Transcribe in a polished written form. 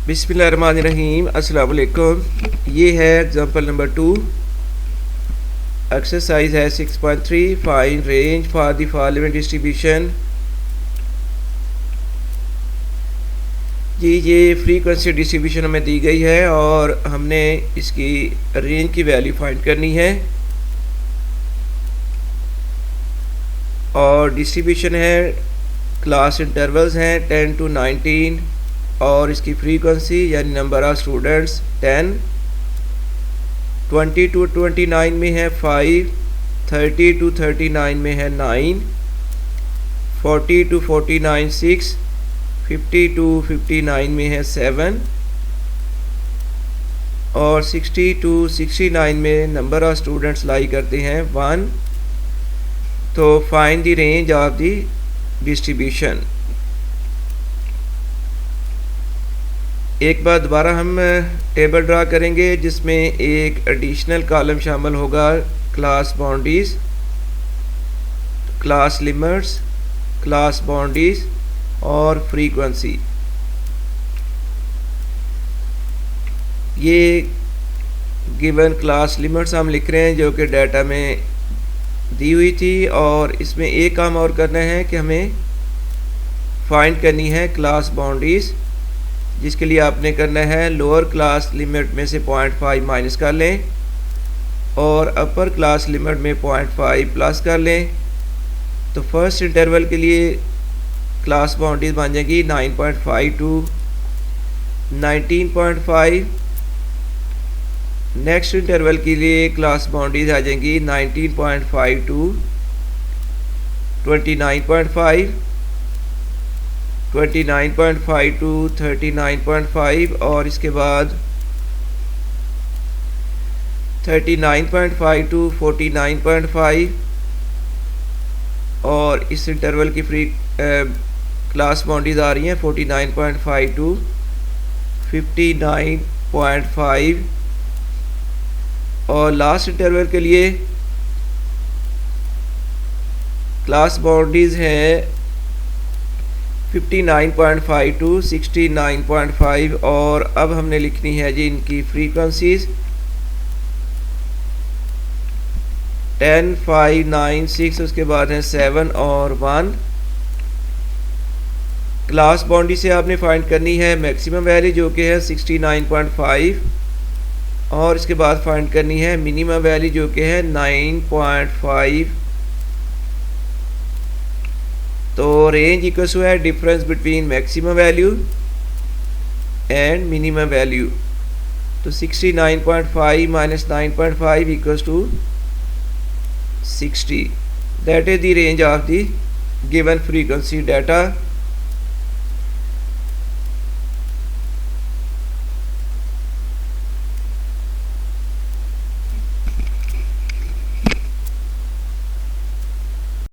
बिस्मिल्लाहिर्रहमानिर्रहीम। अस्सलाम वालेकुम। ये है एग्जांपल नंबर 2। एक्सरसाइज है 6.3। Find range for the following distribution. ये फ्रीक्वेंसी डिस्ट्रीब्यूशन हमें दी गई है और हमने इसकी रेंज की वैल्यू फाइंड करनी है। और डिस्ट्रीब्यूशन है, क्लास इंटरवल्स हैं 10 to 19 और इसकी फ्रीक्वेंसी यानी नंबर ऑफ स्टूडेंट्स 10, 20 to 29 में है 5, 30 to 39 में है 9, 40 to 49 6, 50 to 59 में है 7 और 60 to 69 में नंबर ऑफ स्टूडेंट्स लाई करते हैं 1। तो find the range of the distribution. एक बार दोबारा हम टेबल ड्रा करेंगे जिसमें एक एडिशनल कॉलम शामिल होगा, class boundaries, class limits, class boundaries और फ्रीक्वेंसी। ये गिवन क्लास लिमिट्स हम लिख रहे हैं जो कि डाटा में दी हुई थी। और इसमें एक काम और करना है कि हमें फाइंड करनी है क्लास बाउंड्रीज, जिसके लिए आपने करना है लोअर क्लास लिमिट में से 0.5 माइनस कर लें और अपर क्लास लिमिट में 0.5 प्लस कर लें। तो फर्स्ट इंटरवल के लिए क्लास बाउंड्रीज बन जाएगी 9.5 to 19.5। नेक्स्ट इंटरवल के लिए क्लास बाउंड्रीज आ जाएंगी 19.5 to 29.5, 29.5 to 39.5 और इसके बाद 39.5 to 49.5 और इस इंटरवल की फ्री क्लास बाउंड्रीज आ रही हैं 49.5 to 59.5 और लास्ट इंटरवल के लिए क्लास बाउंड्रीज है 59.5 to 69.5 और अब हमने लिखनी है जी इनकी फ्रीक्वेंसीज 10, 5, 9, 6, उसके बाद है 7 और 1। क्लास बाउंड्री से आपने फाइंड करनी है मैक्सिमम वैल्यू जो कि है 69.5 और इसके बाद फाइंड करनी है मिनिमम वैल्यू जो कि है 9.5। तो रेंज इक्वल्स है difference between maximum value and minimum value. तो 69.5 minus 9.5 equals to 60। That is the range of the given frequency data.